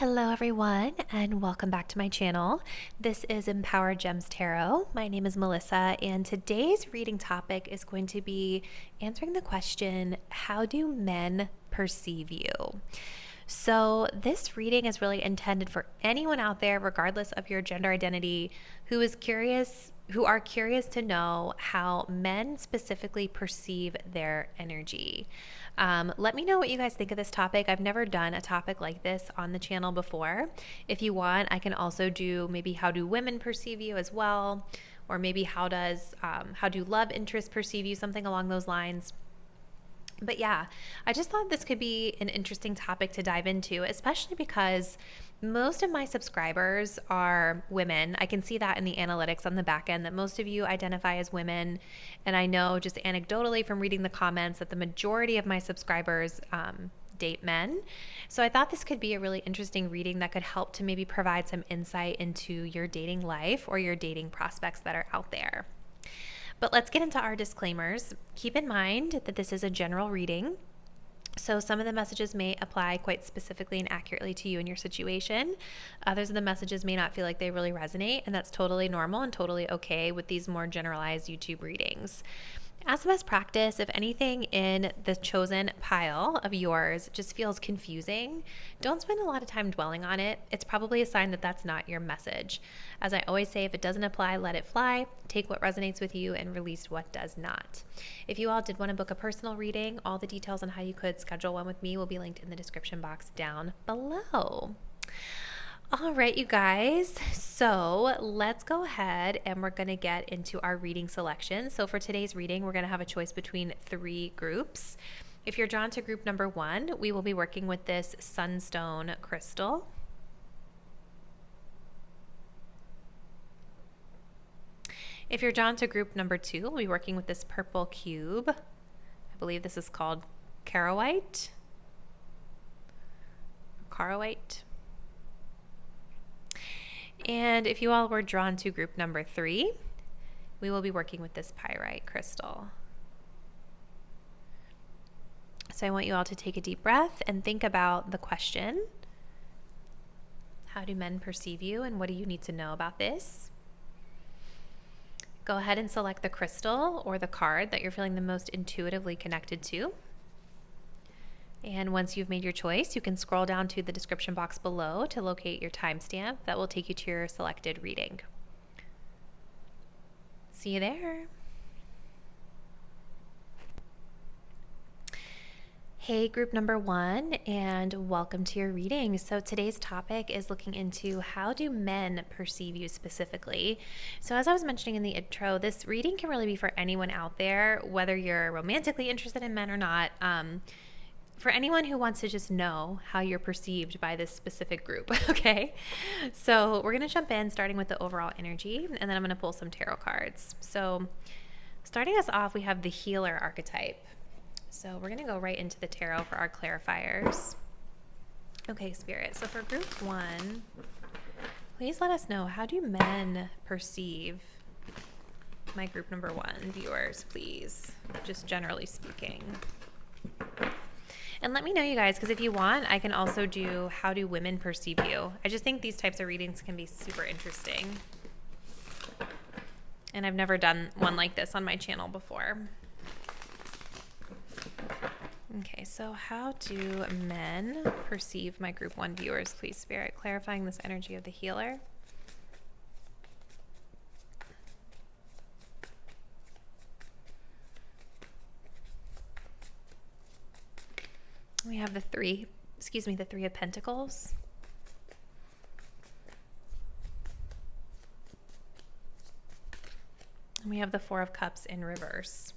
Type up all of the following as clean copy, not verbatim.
Hello everyone and welcome back to my channel. This is Empowered Gems Tarot. My name is Melissa and today's reading topic is going to be answering the question, how do men perceive you? So this reading is really intended for anyone out there, regardless of your gender identity, who are curious to know how men specifically perceive their energy. Let me know what you guys think of this topic. I've never done a topic like this on the channel before. If you want, I can also do maybe how do women perceive you as well, or maybe how do love interests perceive you, something along those lines. But yeah, I just thought this could be an interesting topic to dive into, especially because most of my subscribers are women. I can see that in the analytics on the back end that most of you identify as women. And I know just anecdotally from reading the comments that the majority of my subscribers date men. So I thought this could be a really interesting reading that could help to maybe provide some insight into your dating life or your dating prospects that are out there. But let's get into our disclaimers. Keep in mind that this is a general reading, so some of the messages may apply quite specifically and accurately to you and your situation. Others of the messages may not feel like they really resonate, and that's totally normal and totally okay with these more generalized YouTube readings. As a best practice, if anything in the chosen pile of yours just feels confusing, don't spend a lot of time dwelling on it. It's probably a sign that that's not your message. As I always say, if it doesn't apply, let it fly. Take what resonates with you and release what does not. If you all did want to book a personal reading, all the details on how you could schedule one with me will be linked in the description box down below. All right, you guys, so let's go ahead and we're going to get into our reading selection. So for today's reading, we're going to have a choice between 3 groups. If you're drawn to group number 1, we will be working with this Sunstone crystal. If you're drawn to group number 2, we'll be working with this purple cube. I believe this is called Charoite. Charoite. And if you all were drawn to group number 3, we will be working with this Pyrite crystal. So I want you all to take a deep breath and think about the question, how do men perceive you and what do you need to know about this? Go ahead and select the crystal or the card that you're feeling the most intuitively connected to. And once you've made your choice, you can scroll down to the description box below to locate your timestamp that will take you to your selected reading. See you there. Hey, group number 1, and welcome to your reading. So today's topic is looking into how do men perceive you specifically. So as I was mentioning in the intro, this reading can really be for anyone out there, whether you're romantically interested in men or not. For anyone who wants to just know how you're perceived by this specific group, okay? So we're going to jump in starting with the overall energy, and then I'm going to pull some tarot cards. So starting us off, we have the healer archetype. So we're going to go right into the tarot for our clarifiers. Okay, Spirit. So for group 1, please let us know, how do men perceive my group number 1 viewers, please? Just generally speaking. And let me know, you guys, because if you want, I can also do how do women perceive you. I just think these types of readings can be super interesting. And I've never done one like this on my channel before. Okay, so how do men perceive my group 1 viewers, please, Spirit? Clarifying this energy of the healer. We have the 3 of Pentacles. And we have the 4 of Cups in reverse.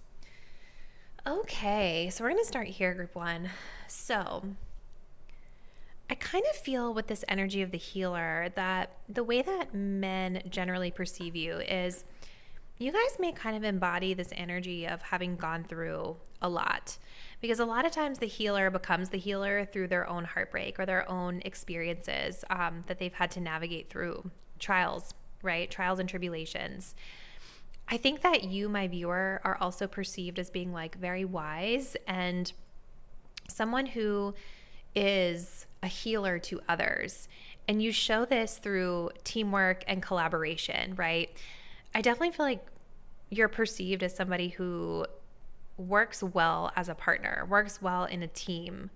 Okay, so we're going to start here, group 1. So I kind of feel with this energy of the healer that the way that men generally perceive you is you guys may kind of embody this energy of having gone through a lot, because a lot of times the healer becomes the healer through their own heartbreak or their own experiences that they've had to navigate through, trials, right? Trials and tribulations. I think that you, my viewer, are also perceived as being like very wise and someone who is a healer to others. And you show this through teamwork and collaboration, right? I definitely feel like you're perceived as somebody who works well as a partner, works well in a team.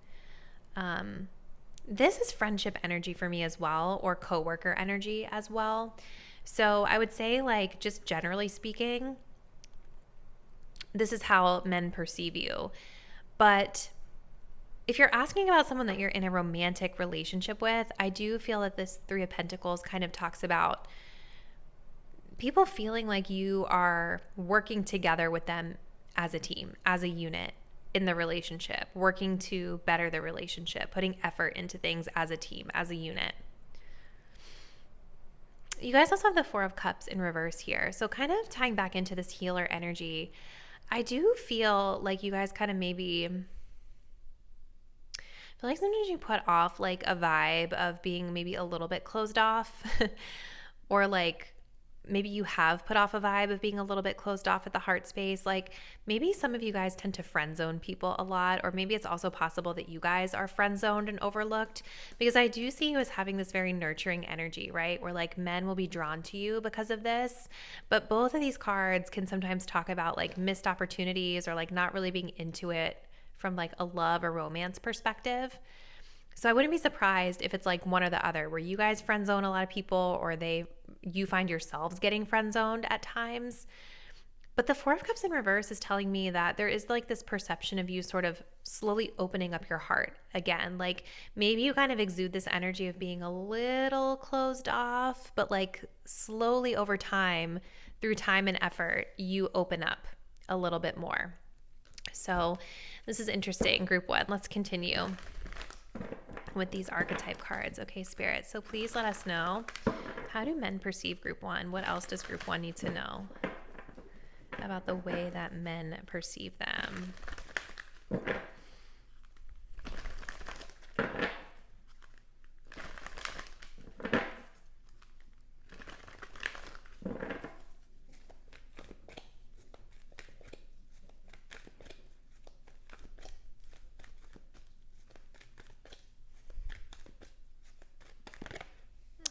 This is friendship energy for me as well, or coworker energy as well. So I would say, like, just generally speaking, this is how men perceive you. But if you're asking about someone that you're in a romantic relationship with, I do feel that this Three of Pentacles kind of talks about people feeling like you are working together with them as a team, as a unit in the relationship, working to better the relationship, putting effort into things as a team, as a unit. You guys also have the Four of Cups in reverse here. So kind of tying back into this healer energy, I do feel like you guys kind of maybe feel like sometimes you put off like a vibe of being maybe a little bit closed off or like maybe you have put off a vibe of being a little bit closed off at the heart space. Like maybe some of you guys tend to friend zone people a lot, or maybe it's also possible that you guys are friend zoned and overlooked, because I do see you as having this very nurturing energy, right? Where like men will be drawn to you because of this. But both of these cards can sometimes talk about like missed opportunities or like not really being into it from like a love or romance perspective. So I wouldn't be surprised if it's like one or the other, where you guys friend zone a lot of people, or you find yourselves getting friend zoned at times. But the Four of Cups in reverse is telling me that there is like this perception of you sort of slowly opening up your heart again. Like maybe you kind of exude this energy of being a little closed off, but like slowly over time, through time and effort, you open up a little bit more. So this is interesting, group one. Let's continue with these archetype cards. Okay, Spirit. So please let us know, how do men perceive group one? What else does group one need to know about the way that men perceive them?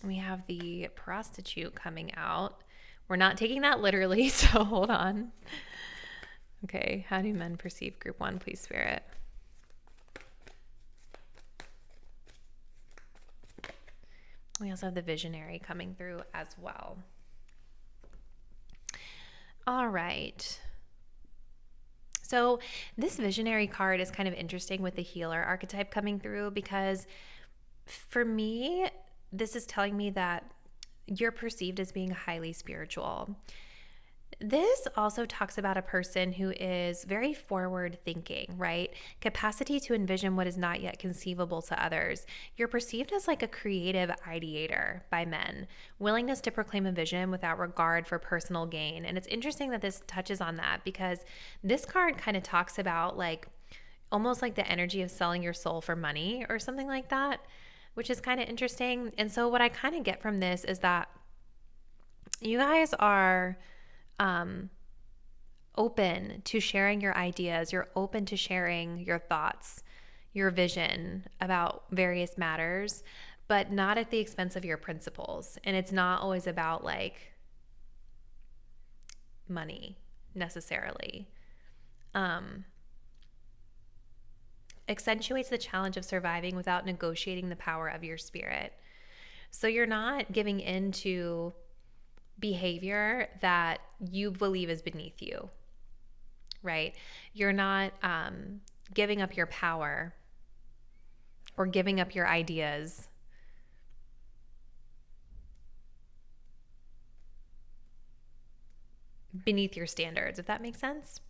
We have the prostitute coming out. We're not taking that literally, so hold on. Okay, how do men perceive group one, please, Spirit? We also have the visionary coming through as well. All right. So this visionary card is kind of interesting with the healer archetype coming through, because for me, this is telling me that you're perceived as being highly spiritual. This also talks about a person who is very forward thinking, right? Capacity to envision what is not yet conceivable to others. You're perceived as like a creative ideator by men, willingness to proclaim a vision without regard for personal gain. And it's interesting that this touches on that, because this card kind of talks about like almost like the energy of selling your soul for money or something like that, which is kind of interesting. And so what I kind of get from this is that you guys are open to sharing your ideas. You're open to sharing your thoughts, your vision about various matters, but not at the expense of your principles. And it's not always about like money necessarily. Accentuates the challenge of surviving without negotiating the power of your spirit. So you're not giving in to behavior that you believe is beneath you, right? You're not giving up your power or giving up your ideas beneath your standards, if that makes sense.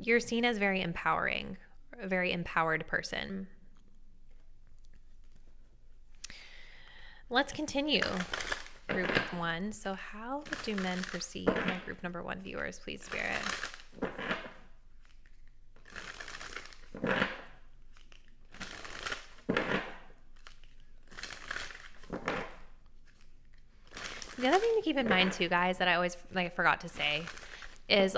You're seen as very empowering, a very empowered person. Let's continue. Group one. So how do men perceive my group number one viewers, please, Spirit? The other thing to keep in mind too, guys, that I always forgot to say is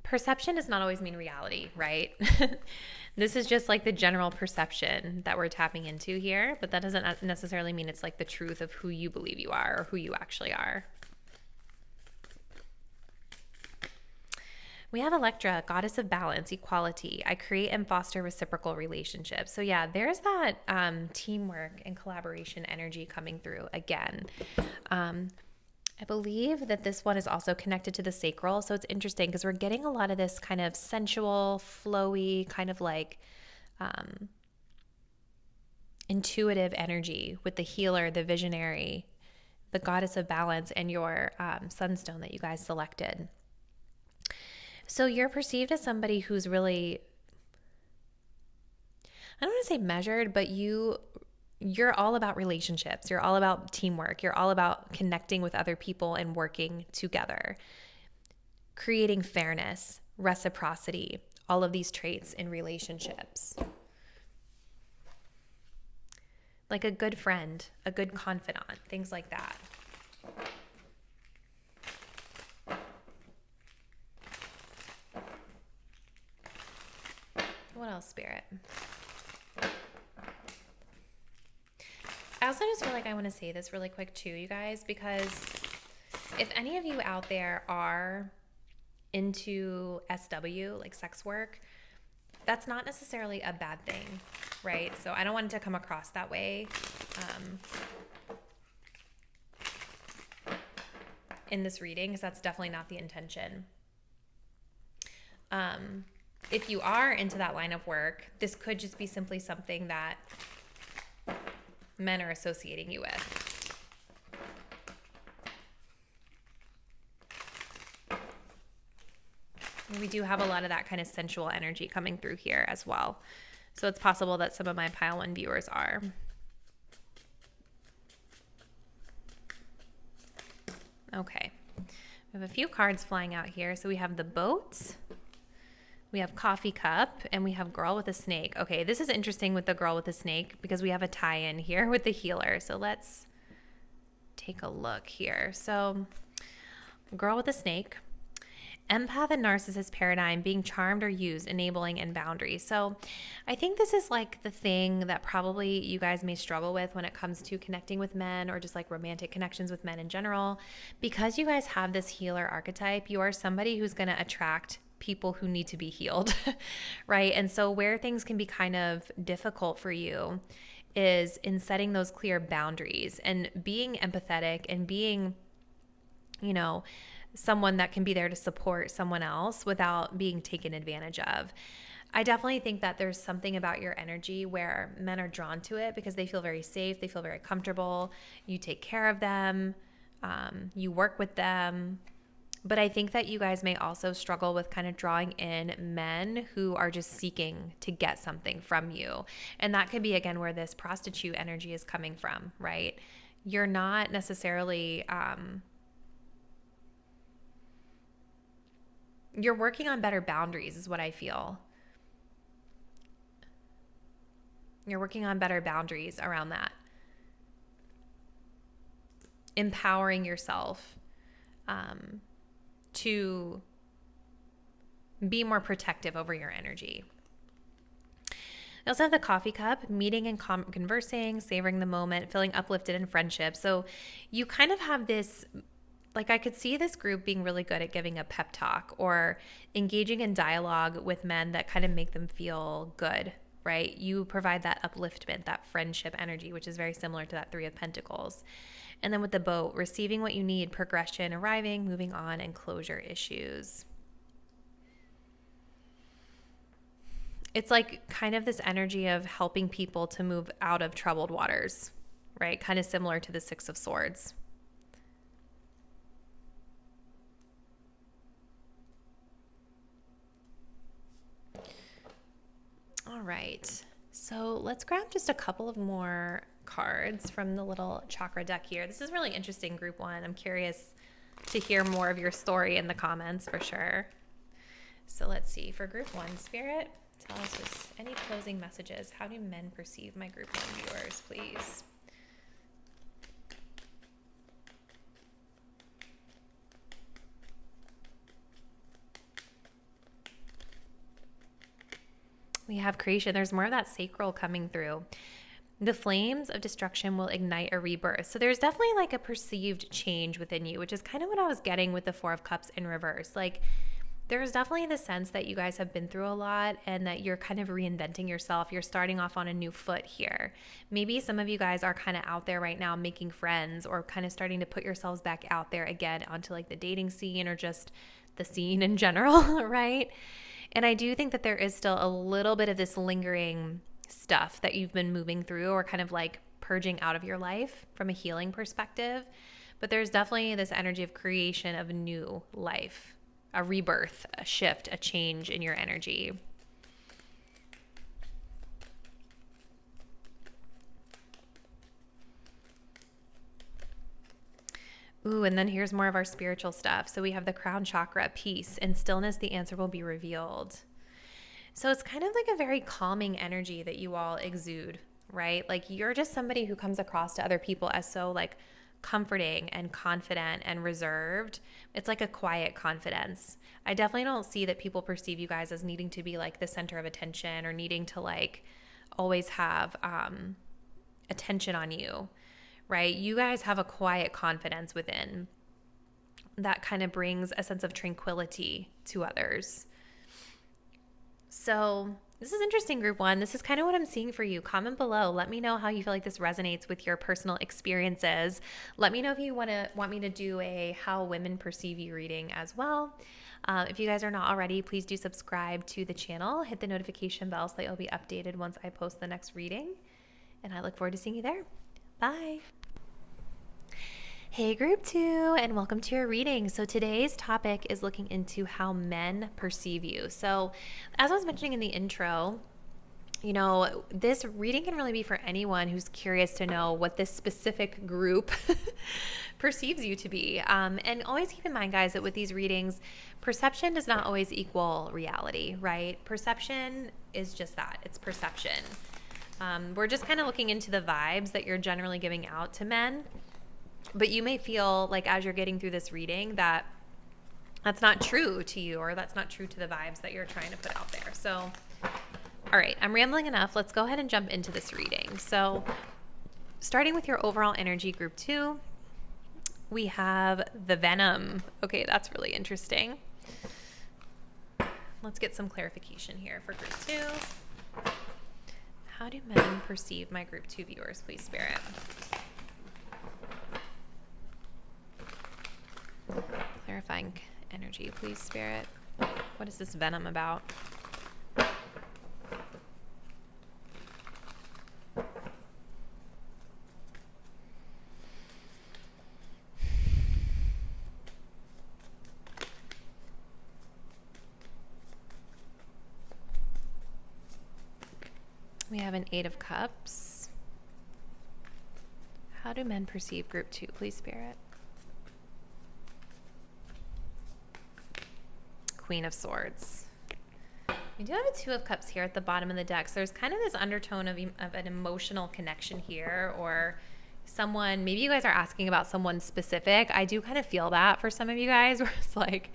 perception does not always mean reality, right? This is just like the general perception that we're tapping into here, but that doesn't necessarily mean it's like the truth of who you believe you are or who you actually are. We have Electra, goddess of balance, equality. I create and foster reciprocal relationships. So yeah, there's that teamwork and collaboration energy coming through again. I believe that this one is also connected to the sacral. So it's interesting because we're getting a lot of this kind of sensual, flowy, kind of like intuitive energy with the healer, the visionary, the goddess of balance, and your Sunstone that you guys selected. So you're perceived as somebody who's really, I don't want to say measured, but you're all about relationships. You're all about teamwork. You're all about connecting with other people and working together, creating fairness, reciprocity, all of these traits in relationships. Like a good friend, a good confidant, things like that. What else, Spirit? I also just feel like I want to say this really quick too, you guys, because if any of you out there are into SW, like sex work, that's not necessarily a bad thing, right? So I don't want it to come across that way in this reading, because that's definitely not the intention. If you are into that line of work, this could just be simply something that men are associating you with. And we do have a lot of that kind of sensual energy coming through here as well. So it's possible that some of my pile 1 viewers are. Okay. We have a few cards flying out here. So we have the boat, we have coffee cup, and we have girl with a snake. Okay, this is interesting with the girl with the snake because we have a tie-in here with the healer. So let's take a look here. So girl with a snake, empath and narcissist paradigm, being charmed or used, enabling, and boundaries. So I think this is like the thing that probably you guys may struggle with when it comes to connecting with men or just like romantic connections with men in general. Because you guys have this healer archetype, you are somebody who's going to attract people who need to be healed, right? And so where things can be kind of difficult for you is in setting those clear boundaries and being empathetic and being, you know, someone that can be there to support someone else without being taken advantage of. I definitely think that there's something about your energy where men are drawn to it because they feel very safe, they feel very comfortable, you take care of them, you work with them. But I think that you guys may also struggle with kind of drawing in men who are just seeking to get something from you. And that could be, again, where this prostitute energy is coming from, right? You're not necessarily, you're working on better boundaries is what I feel. You're working on better boundaries around that. Empowering yourself, to be more protective over your energy. I also have the coffee cup, meeting and conversing, savoring the moment, feeling uplifted in friendship. So you kind of have this, like I could see this group being really good at giving a pep talk or engaging in dialogue with men that kind of make them feel good, right? You provide that upliftment, that friendship energy, which is very similar to that 3 of Pentacles. And then with the boat, receiving what you need, progression, arriving, moving on, and closure issues. It's like kind of this energy of helping people to move out of troubled waters, right? Kind of similar to the 6 of Swords. All right. So let's grab just a couple of more cards from the little chakra deck here. This is really interesting, group 1. I'm curious to hear more of your story in the comments for sure. So let's see. For group 1, Spirit, tell us just any closing messages. How do men perceive my group 1 viewers, please? We have creation. There's more of that sacral coming through. The flames of destruction will ignite a rebirth. So there's definitely like a perceived change within you, which is kind of what I was getting with the Four of Cups in reverse. Like there's definitely the sense that you guys have been through a lot and that you're kind of reinventing yourself. You're starting off on a new foot here. Maybe some of you guys are kind of out there right now making friends or kind of starting to put yourselves back out there again onto like the dating scene or just the scene in general, right? And I do think that there is still a little bit of this lingering stuff that you've been moving through or kind of like purging out of your life from a healing perspective. But there's definitely this energy of creation of a new life, a rebirth, a shift, a change in your energy. Ooh, and then here's more of our spiritual stuff. So we have the crown chakra, peace, and stillness, the answer will be revealed. So it's kind of like a very calming energy that you all exude, right? Like you're just somebody who comes across to other people as so like comforting and confident and reserved. It's like a quiet confidence. I definitely don't see that people perceive you guys as needing to be like the center of attention or needing to like always have attention on you, right? You guys have a quiet confidence within that kind of brings a sense of tranquility to others. So this is interesting, group one. This is kind of what I'm seeing for you. Comment below. Let me know how you feel like this resonates with your personal experiences. Let me know if you want me to do a how women perceive you reading as well. If you guys are not already, please do subscribe to the channel. Hit the notification bell so that you'll be updated once I post the next reading. And I look forward to seeing you there. Bye. Hey group two, and welcome to your reading. So today's topic is looking into how men perceive you. So as I was mentioning in the intro, you know, this reading can really be for anyone who's curious to know what this specific group perceives you to be. And always keep in mind, guys, that with these readings, perception does not always equal reality, right? Perception is just that. It's perception. We're just kind of looking into the vibes that you're generally giving out to men. But you may feel like as you're getting through this reading that that's not true to you or that's not true to the vibes that you're trying to put out there. So, all right, I'm rambling enough. Let's go ahead and jump into this reading. So starting with your overall energy, group two, we have the venom. Okay, that's really interesting. Let's get some clarification here for group two. How do men perceive my group two viewers, please, Spirit? Clarifying energy, please, Spirit. What is this venom about? We have an 8 of Cups. How do men perceive group two, please, Spirit? Queen of Swords. We do have a 2 of Cups here at the bottom of the deck. So there's kind of this undertone of an emotional connection here, or someone, maybe you guys are asking about someone specific. I do kind of feel that for some of you guys, where it's like,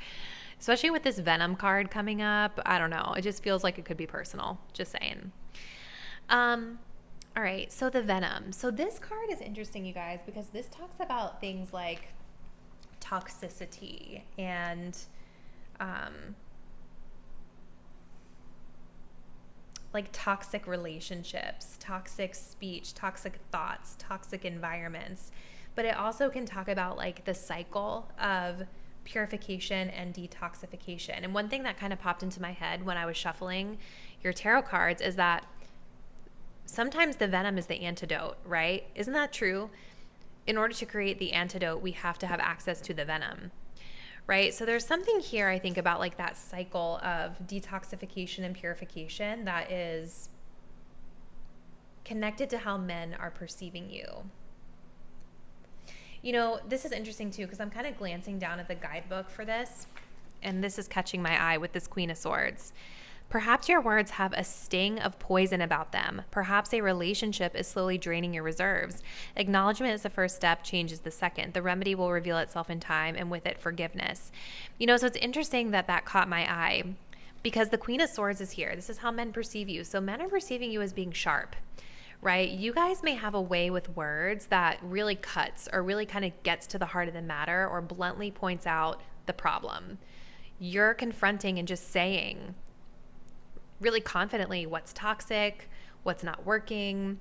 especially with this Venom card coming up, I don't know. It just feels like it could be personal. Just saying. All right. So the Venom. So this card is interesting, you guys, because this talks about things like toxicity and like toxic relationships, toxic speech, toxic thoughts, toxic environments. But it also can talk about like the cycle of purification and detoxification. And one thing that kind of popped into my head when I was shuffling your tarot cards is that sometimes the venom is the antidote, right? Isn't that true? In order to create the antidote, we have to have access to the venom. Right? So there's something here, I think, about like that cycle of detoxification and purification that is connected to how men are perceiving you. You know, this is interesting too, because I'm kind of glancing down at the guidebook for this, and this is catching my eye with this Queen of Swords. Perhaps your words have a sting of poison about them. Perhaps a relationship is slowly draining your reserves. Acknowledgement is the first step, change is the second. The remedy will reveal itself in time, and with it, forgiveness. You know, so it's interesting that that caught my eye. because the Queen of Swords is here. This is how men perceive you. So men are perceiving you as being sharp, right? You guys may have a way with words that really cuts or really kind of gets to the heart of the matter or bluntly points out the problem. You're confronting and just saying really confidently what's toxic, what's not working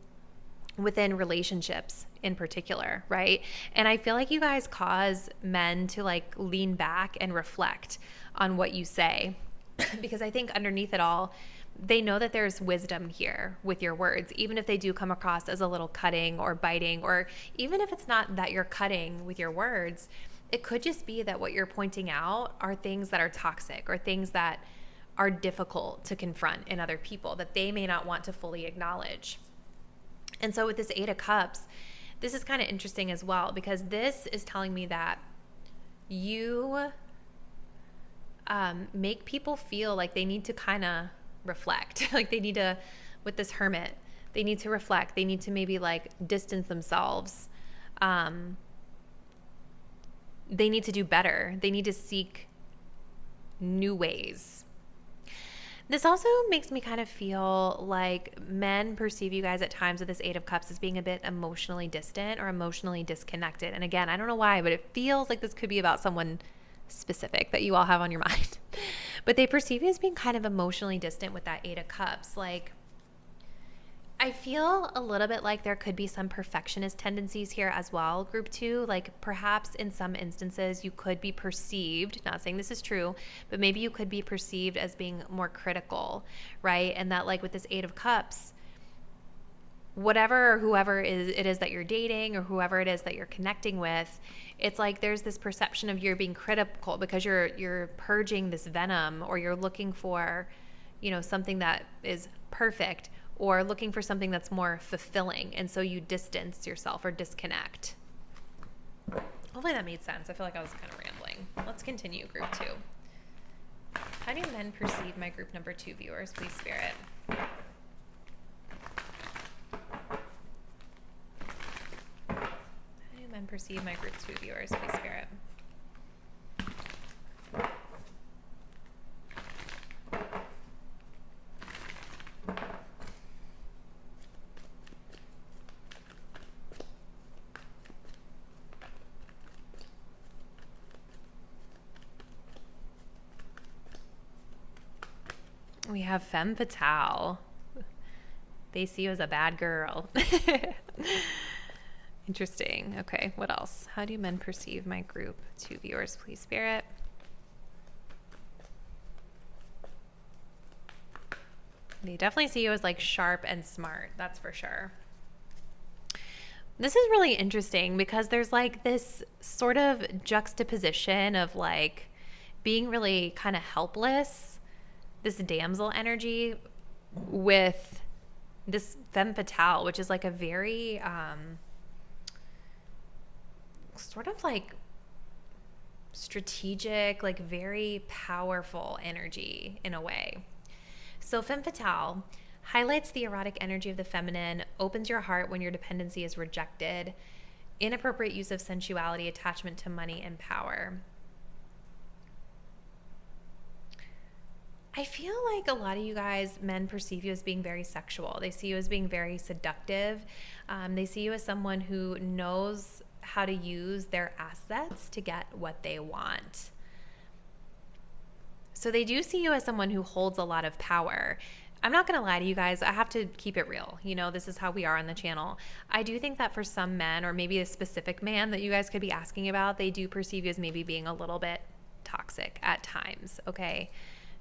within relationships in particular, right? And I feel like you guys cause men to like lean back and reflect on what you say because I think underneath it all, they know that there's wisdom here with your words, even if they do come across as a little cutting or biting, or even if it's not that you're cutting with your words, it could just be that what you're pointing out are things that are toxic or things that are difficult to confront in other people that they may not want to fully acknowledge. And so with this Eight of Cups, this is kind of interesting as well, because this is telling me that you make people feel like they need to kind of reflect, like they need to, with this Hermit, they need to reflect. They need to maybe like distance themselves. They need to do better. They need to seek new ways. This also makes me kind of feel like men perceive you guys at times with this Eight of Cups as being a bit emotionally distant or emotionally disconnected. And again, I don't know why, but it feels like this could be about someone specific that you all have on your mind. But they perceive you as being kind of emotionally distant with that Eight of Cups. Like, I feel a little bit like there could be some perfectionist tendencies here as well, group 2. Like perhaps in some instances you could be perceived, not saying this is true, but maybe you could be perceived as being more critical, right? And that like with this Eight of Cups, whatever or whoever it is that you're dating or whoever it is that you're connecting with, it's like there's this perception of you being critical because you're purging this venom, or you're looking for, you know, something that is perfect, or looking for something that's more fulfilling. And so you distance yourself or disconnect. Hopefully that made sense. I feel like I was kind of rambling. Let's continue, group 2. How do men perceive my group number 2 viewers, please, Spirit? How do men perceive my group 2 viewers, please, Spirit? We have femme fatale. They see you as a bad girl. Interesting. Okay, what else? How do men perceive my group 2 viewers, please, Spirit? They definitely see you as like sharp and smart. That's for sure. This is really interesting because there's like this sort of juxtaposition of like being really kind of helpless, this damsel energy, with this femme fatale, which is like a very sort of like strategic, like very powerful energy in a way. So femme fatale highlights the erotic energy of the feminine, opens your heart when your dependency is rejected, inappropriate use of sensuality, attachment to money, and power. I feel like a lot of you guys, men, perceive you as being very sexual. They see you as being very seductive. They see you as someone who knows how to use their assets to get what they want. So they do see you as someone who holds a lot of power. I'm not going to lie to you guys. I have to keep it real. You know, this is how we are on the channel. I do think that for some men, or maybe a specific man that you guys could be asking about, they do perceive you as maybe being a little bit toxic at times, okay?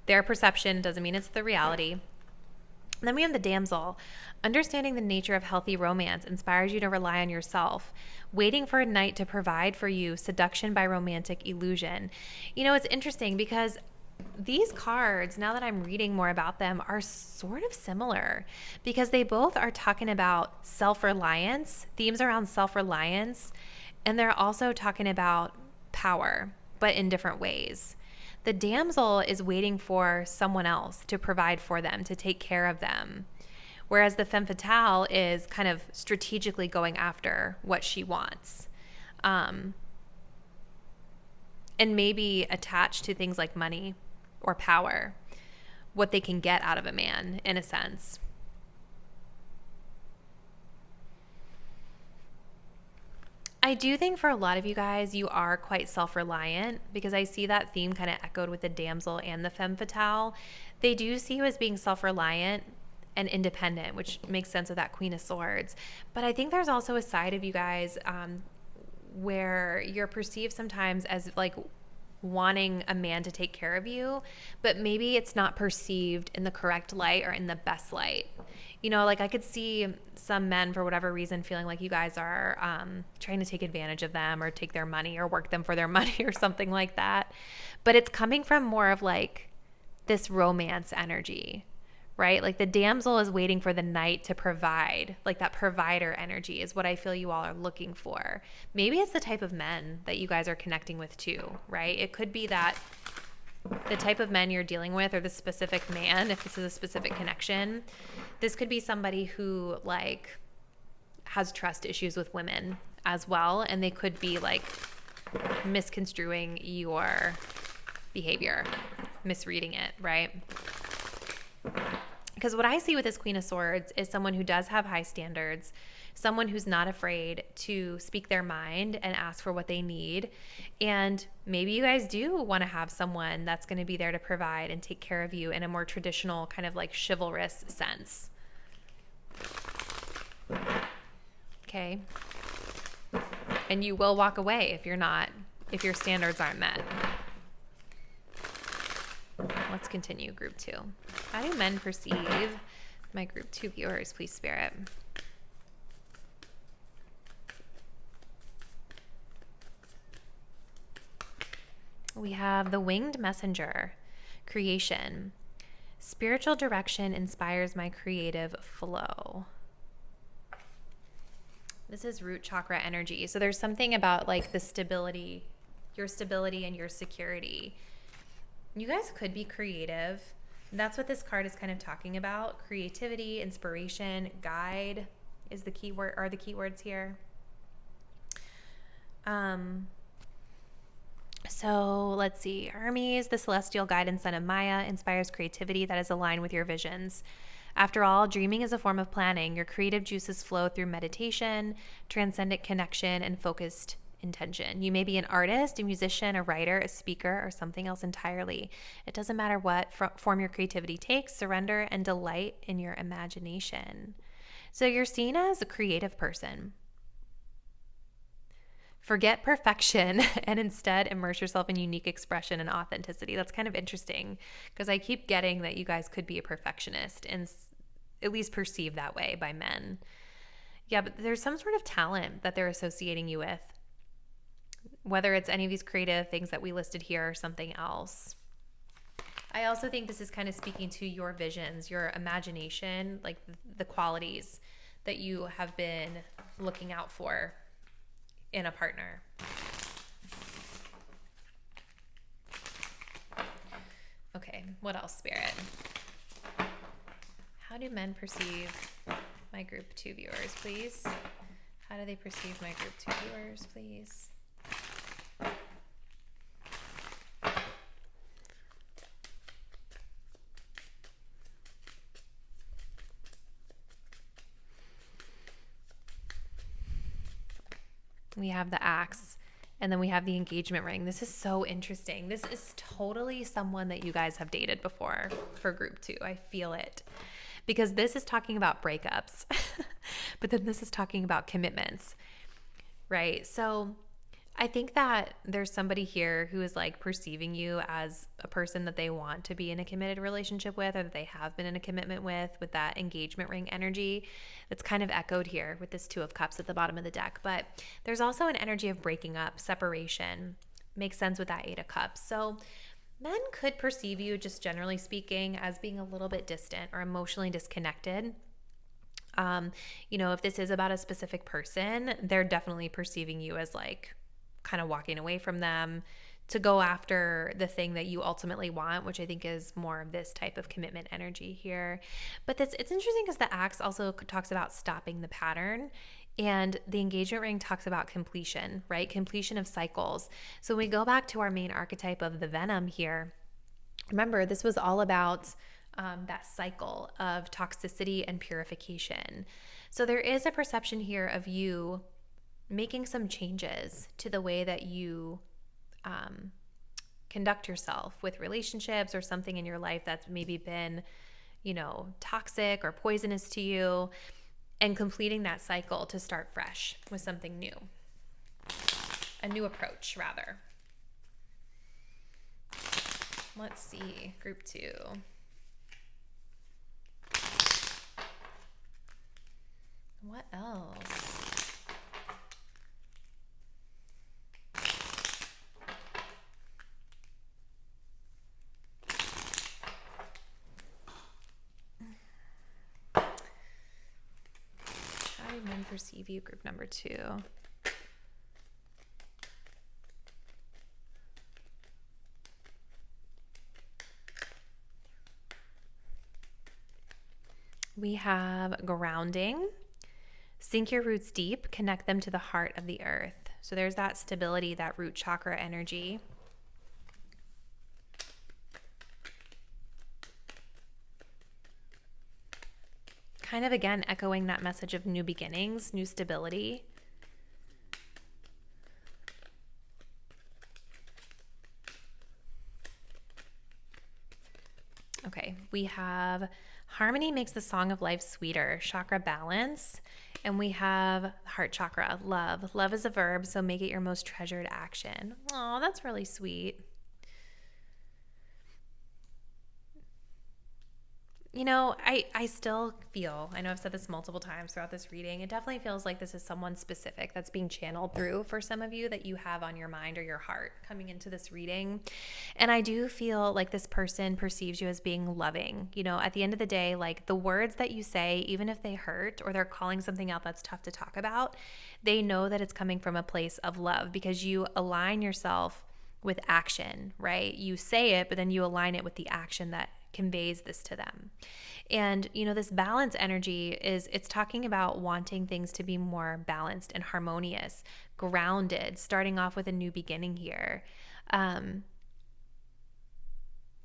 Their perception doesn't mean it's the reality. And then we have the damsel. Understanding the nature of healthy romance inspires you to rely on yourself. Waiting for a knight to provide for you. Seduction by romantic illusion. You know, it's interesting because these cards, now that I'm reading more about them, are sort of similar because they both are talking about self-reliance, themes around self-reliance, and they're also talking about power, but in different ways. The damsel is waiting for someone else to provide for them, to take care of them. Whereas the femme fatale is kind of strategically going after what she wants. And maybe attached to things like money or power. what they can get out of a man, in a sense. I do think for a lot of you guys, you are quite self-reliant, because I see that theme kind of echoed with the damsel and the femme fatale. They do see you as being self-reliant and independent, which makes sense with that Queen of Swords. But I think there's also a side of you guys where you're perceived sometimes as like wanting a man to take care of you, but maybe it's not perceived in the correct light or in the best light. You know, like I could see some men, for whatever reason, feeling like you guys are trying to take advantage of them or take their money or work them for their money or something like that. But it's coming from more of like this romance energy, right? Like the damsel is waiting for the knight to provide, like that provider energy is what I feel you all are looking for. Maybe it's the type of men that you guys are connecting with too, right? It could be that the type of men you're dealing with, or the specific man, if this is a specific connection, this could be somebody who like has trust issues with women as well, and they could be like misconstruing your behavior, misreading it, right? Because what I see with this Queen of Swords is someone who does have high standards, someone who's not afraid to speak their mind and ask for what they need. And maybe you guys do want to have someone that's going to be there to provide and take care of you in a more traditional kind of like chivalrous sense. Okay. And you will walk away if your standards aren't met. Let's continue group 2. How do men perceive my group 2 viewers, please, Spirit? We have the Winged Messenger, creation. Spiritual direction inspires my creative flow. This is root chakra energy. So there's something about like the stability, your stability and your security. You guys could be creative. That's what this card is kind of talking about. Creativity, inspiration, guide is the key word, are the keywords here. So let's see. Hermes, the celestial guide and son of Maya, inspires creativity that is aligned with your visions. After all, dreaming is a form of planning. Your creative juices flow through meditation, transcendent connection, and focused intention. You may be an artist, a musician, a writer, a speaker, or something else entirely. It doesn't matter what form your creativity takes. Surrender and delight in your imagination. So you're seen as a creative person. Forget perfection and instead immerse yourself in unique expression and authenticity. That's kind of interesting because I keep getting that you guys could be a perfectionist and at least perceived that way by men. Yeah, but there's some sort of talent that they're associating you with, whether it's any of these creative things that we listed here or something else. I also think this is kind of speaking to your visions, your imagination, like the qualities that you have been looking out for in a partner. Okay, what else, Spirit? How do men perceive my group 2 viewers, please? How do they perceive my group 2 viewers, please? We have the axe, and then we have the engagement ring. This is so interesting. This is totally someone that you guys have dated before for group 2. I feel it. Because this is talking about breakups, but then this is talking about commitments, right? So I think that there's somebody here who is like perceiving you as a person that they want to be in a committed relationship with, or that they have been in a commitment with that engagement ring energy. That's kind of echoed here with this 2 of Cups at the bottom of the deck. But there's also an energy of breaking up, separation. Makes sense with that 8 of Cups. So men could perceive you, just generally speaking, as being a little bit distant or emotionally disconnected. If this is about a specific person, they're definitely perceiving you as like kind of walking away from them to go after the thing that you ultimately want, which I think is more of this type of commitment energy here. But it's interesting because the axe also talks about stopping the pattern, and the engagement ring talks about completion, right? Completion of cycles. So when we go back to our main archetype of the Venom here, remember this was all about that cycle of toxicity and purification. So there is a perception here of you making some changes to the way that you conduct yourself with relationships or something in your life that's maybe been, toxic or poisonous to you, and completing that cycle to start fresh with something new. A new approach, rather. Let's see, group 2. What else? How do men perceive you, group number 2? We have grounding. Sink your roots deep, connect them to the heart of the earth. So there's that stability, that root chakra energy. Kind of again echoing that message of new beginnings, new stability. Okay, we have harmony makes the song of life sweeter, chakra balance, and we have heart chakra, love. Love is a verb, so make it your most treasured action. Oh, that's really sweet. I still feel, I know I've said this multiple times throughout this reading, it definitely feels like this is someone specific that's being channeled through for some of you that you have on your mind or your heart coming into this reading. And I do feel like this person perceives you as being loving. At the end of the day, like the words that you say, even if they hurt or they're calling something out that's tough to talk about, they know that it's coming from a place of love because you align yourself with action, right? You say it, but then you align it with the action that conveys this to them. And this balance energy it's talking about wanting things to be more balanced and harmonious, grounded, starting off with a new beginning here,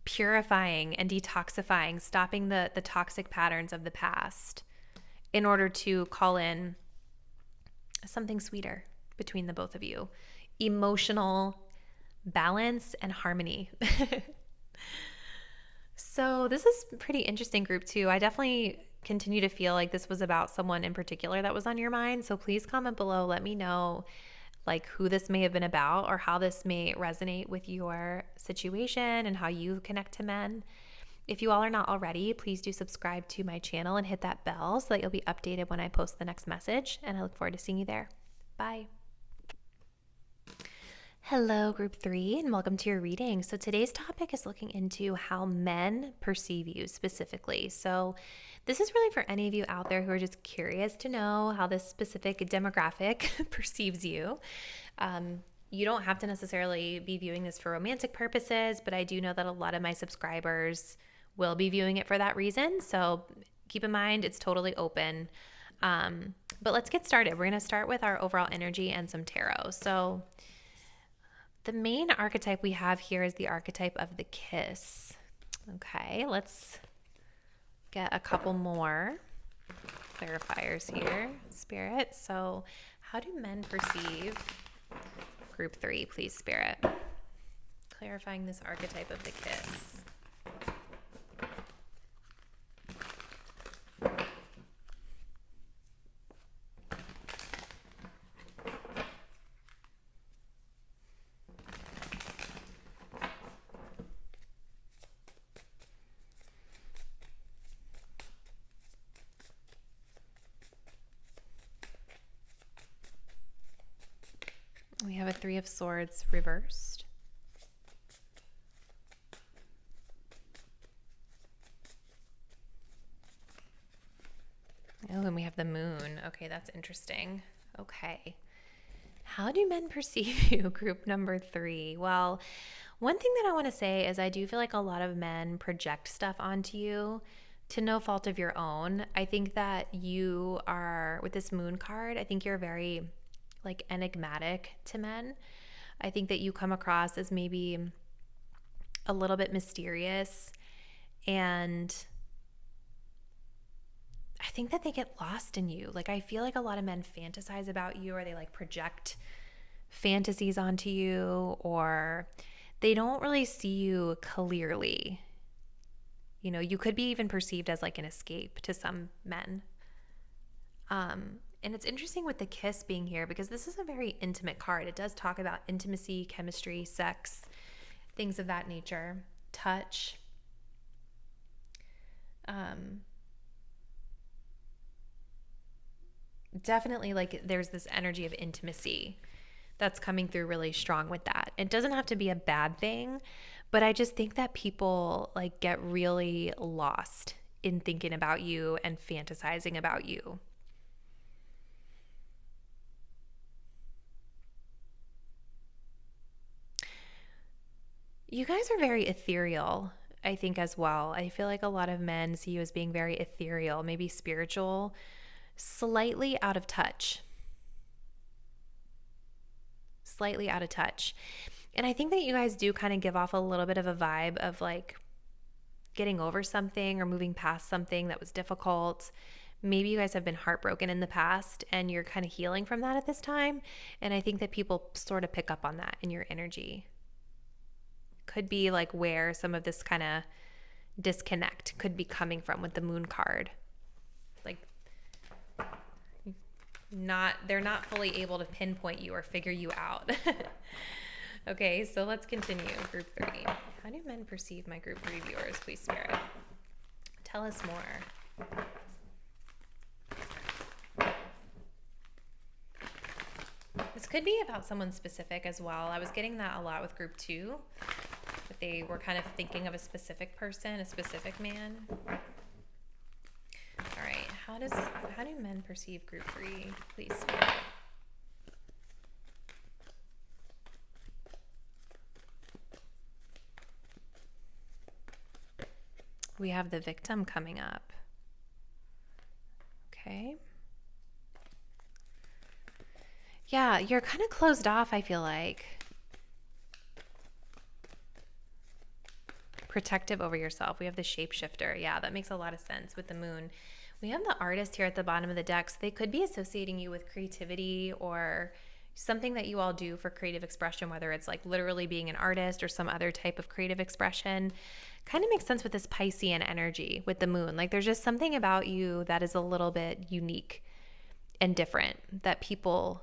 purifying and detoxifying, stopping the toxic patterns of the past in order to call in something sweeter between the both of you. Emotional balance and harmony. So this is pretty interesting, group 2. I definitely continue to feel like this was about someone in particular that was on your mind. So please comment below. Let me know like who this may have been about or how this may resonate with your situation and how you connect to men. If you all are not already, please do subscribe to my channel and hit that bell so that you'll be updated when I post the next message. And I look forward to seeing you there. Bye. Hello, group 3, and welcome to your reading. So today's topic is looking into how men perceive you specifically. So this is really for any of you out there who are just curious to know how this specific demographic perceives you. You don't have to necessarily be viewing this for romantic purposes, but I do know that a lot of my subscribers will be viewing it for that reason. So keep in mind, it's totally open. But let's get started. We're going to start with our overall energy and some tarot. So the main archetype we have here is the archetype of the kiss. Okay, let's get a couple more clarifiers here, Spirit. So how do men perceive group 3, please, Spirit? Clarifying this archetype of the kiss. We have a 3 of Swords reversed. Oh, and we have the Moon. Okay, that's interesting. Okay. How do men perceive you, group number 3? Well, one thing that I want to say is I do feel like a lot of men project stuff onto you to no fault of your own. I think that you are, with this Moon card, I think you're very like enigmatic to men. I think that you come across as maybe a little bit mysterious And I think that they get lost in you. Like, I feel like a lot of men fantasize about you, or they like project fantasies onto you, or they don't really see you clearly. You know, you could be even perceived as like an escape to some men. And it's interesting with the kiss being here, because this is a very intimate card. It does talk about intimacy, chemistry, sex, things of that nature, touch. Definitely, like, there's this energy of intimacy that's coming through really strong with that. It doesn't have to be a bad thing, but I just think that people like get really lost in thinking about you and fantasizing about you. You guys are very ethereal, I think, as well. I feel like a lot of men see you as being very ethereal, maybe spiritual, slightly out of touch. Slightly out of touch. And I think that you guys do kind of give off a little bit of a vibe of like getting over something or moving past something that was difficult. Maybe you guys have been heartbroken in the past and you're kind of healing from that at this time. And I think that people sort of pick up on that in your energy. Could be like where some of this kind of disconnect could be coming from with the moon card. Like, they're not fully able to pinpoint you or figure you out. Okay, so let's continue. Group 3. How do men perceive my group 3 viewers, please, Spirit? Tell us more. This could be about someone specific as well. I was getting that a lot with group 2. That they were kind of thinking of a specific person, a specific man. All right, how do men perceive group 3, please, Spirit? We have the victim coming up. Okay. Yeah, you're kind of closed off, I feel like. Protective over yourself. We have the shapeshifter. Yeah, that makes a lot of sense with the moon. We have the artist here at the bottom of the deck. So they could be associating you with creativity or something that you all do for creative expression, whether it's like literally being an artist or some other type of creative expression. Kind of makes sense with this Piscean energy with the moon. Like, there's just something about you that is a little bit unique and different that people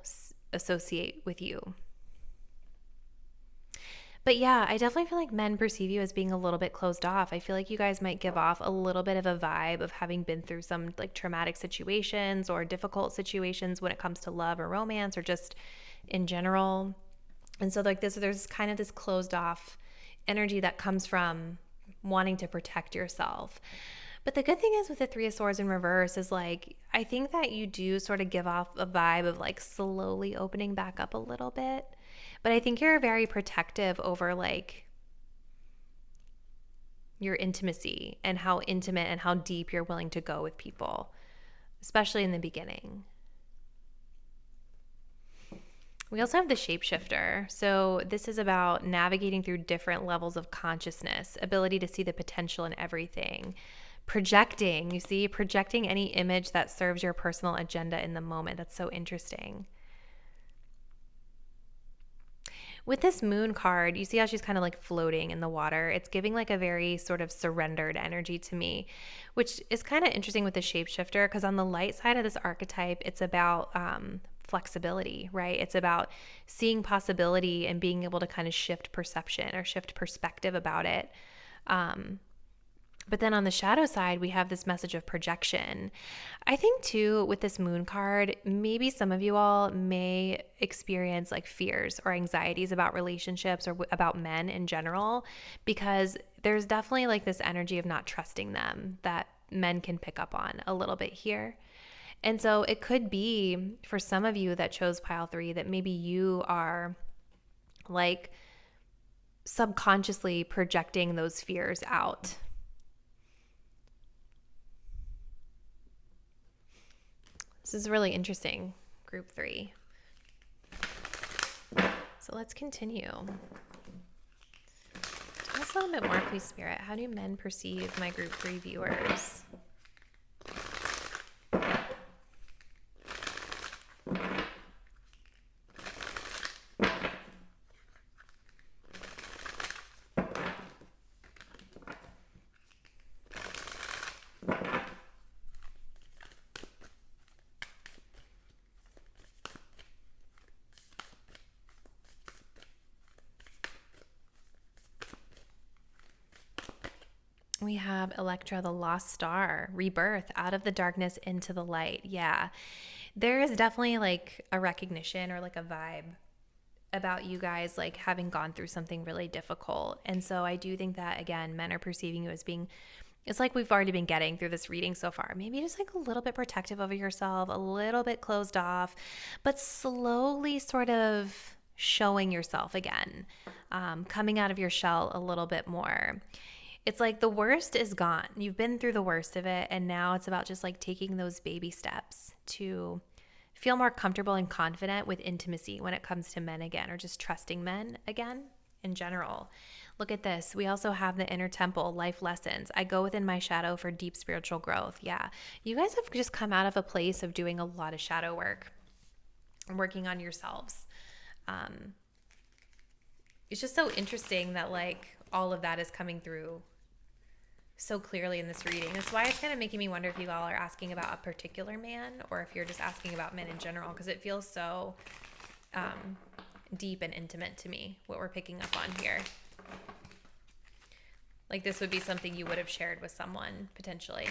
associate with you. But yeah, I definitely feel like men perceive you as being a little bit closed off. I feel like you guys might give off a little bit of a vibe of having been through some like traumatic situations or difficult situations when it comes to love or romance or just in general. And so like there's kind of this closed off energy that comes from wanting to protect yourself. But the good thing is with the 3 of Swords in reverse is like, I think that you do sort of give off a vibe of like slowly opening back up a little bit. But I think you're very protective over like your intimacy and how intimate and how deep you're willing to go with people, especially in the beginning. We also have the shapeshifter. So this is about navigating through different levels of consciousness, ability to see the potential in everything. Projecting, you see, projecting any image that serves your personal agenda in the moment. That's so interesting. With this moon card, you see how she's kind of like floating in the water. It's giving like a very sort of surrendered energy to me, which is kind of interesting with the shapeshifter, because on the light side of this archetype, it's about flexibility, right? It's about seeing possibility and being able to kind of shift perception or shift perspective about it. But then on the shadow side, we have this message of projection. I think too, with this moon card, maybe some of you all may experience like fears or anxieties about relationships or about men in general, because there's definitely like this energy of not trusting them that men can pick up on a little bit here. And so it could be for some of you that chose pile 3 that maybe you are like subconsciously projecting those fears out. This is really interesting, group 3. So let's continue. Tell us Just a little bit more, please, Spirit. How do men perceive my group 3 viewers? We have Electra, the lost star, rebirth, out of the darkness into the light. Yeah, there is definitely like a recognition or like a vibe about you guys like having gone through something really difficult. And so I do think that, again, men are perceiving you as being, it's like we've already been getting through this reading so far. Maybe just like a little bit protective of yourself, a little bit closed off, but slowly sort of showing yourself again, coming out of your shell a little bit more. It's like the worst is gone. You've been through the worst of it. And now it's about just like taking those baby steps to feel more comfortable and confident with intimacy when it comes to men again, or just trusting men again in general. Look at this. We also have the inner temple, life lessons. I go within my shadow for deep spiritual growth. Yeah. You guys have just come out of a place of doing a lot of shadow work, working on yourselves. It's just so interesting that like all of that is coming through so clearly in this reading. That's why it's kind of making me wonder if you all are asking about a particular man or if you're just asking about men in general, because it feels so deep and intimate to me, what we're picking up on here. Like this would be something you would have shared with someone potentially.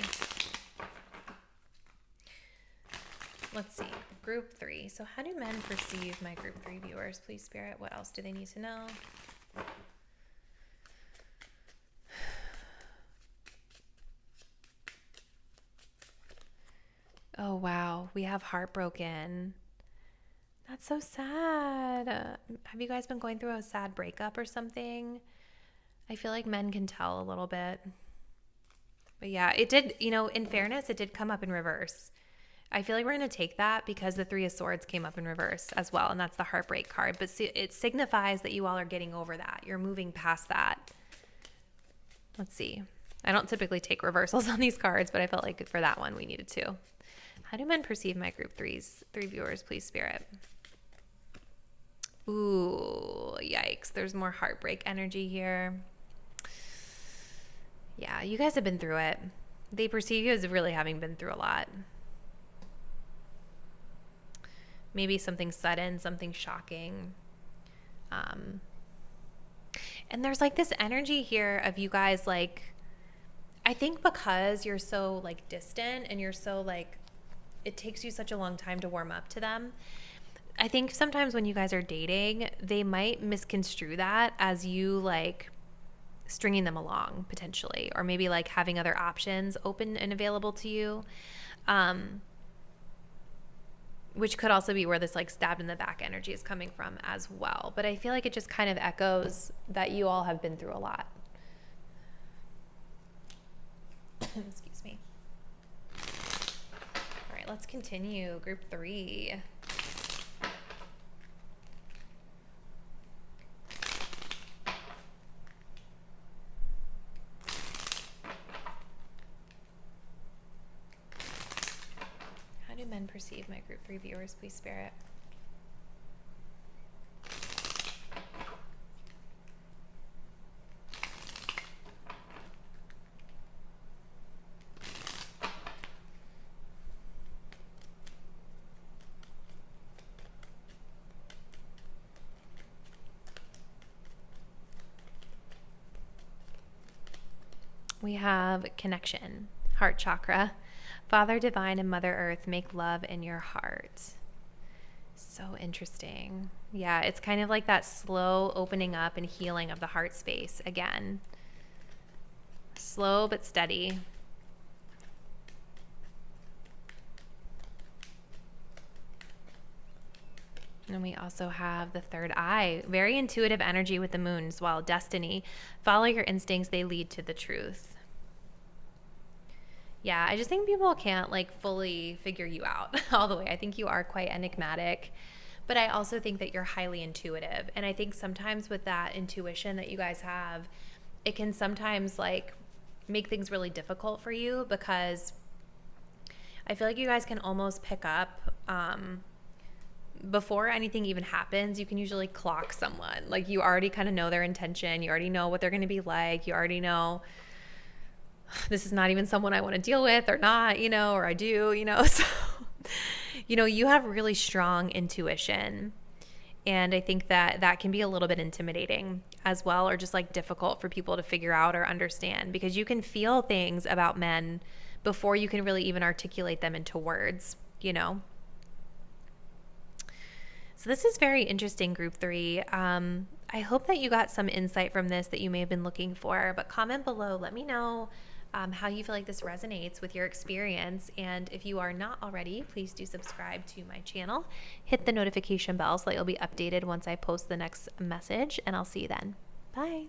Let's see. Group 3. So how do men perceive my group 3 viewers? Please, Spirit, what else do they need to know? Oh, wow. We have heartbroken. That's so sad. Have you guys been going through a sad breakup or something? I feel like men can tell a little bit. But yeah, it did, in fairness, it did come up in reverse. I feel like we're going to take that because the 3 of Swords came up in reverse as well, and that's the heartbreak card. But see, it signifies that you all are getting over that. You're moving past that. Let's see. I don't typically take reversals on these cards, but I felt like for that one we needed to. How do men perceive my group 3 viewers, please, Spirit? Ooh, yikes. There's more heartbreak energy here. Yeah, you guys have been through it. They perceive you as really having been through a lot. Maybe something sudden, something shocking. And there's like this energy here of you guys, like, I think because you're so like distant and you're so like, it takes you such a long time to warm up to them. I think sometimes when you guys are dating, they might misconstrue that as you like stringing them along potentially, or maybe like having other options open and available to you. Which could also be where this like stabbed in the back energy is coming from as well. But I feel like it just kind of echoes that you all have been through a lot. Excuse me. All right, let's continue. Group 3. Men perceive my group 3 viewers, please, Spirit. We have connection, heart chakra. Father Divine and Mother Earth, make love in your heart. So interesting. Yeah, it's kind of like that slow opening up and healing of the heart space again. Slow but steady. And we also have the third eye. Very intuitive energy with the moon as well. Destiny. Follow your instincts. They lead to the truth. Yeah, I just think people can't like fully figure you out all the way. I think you are quite enigmatic, but I also think that you're highly intuitive. And I think sometimes with that intuition that you guys have, it can sometimes like make things really difficult for you, because I feel like you guys can almost pick up, before anything even happens, you can usually clock someone. Like, you already kind of know their intention. You already know what they're going to be like. You already know this is not even someone I want to deal with or not, or I do, So, you have really strong intuition. And I think that can be a little bit intimidating as well, or just like difficult for people to figure out or understand, because you can feel things about men before you can really even articulate them into words, So this is very interesting, Group 3. I hope that you got some insight from this that you may have been looking for, but comment below. Let me know how you feel like this resonates with your experience. And if you are not already, please do subscribe to my channel. Hit the notification bell so that you'll be updated once I post the next message, and I'll see you then. Bye.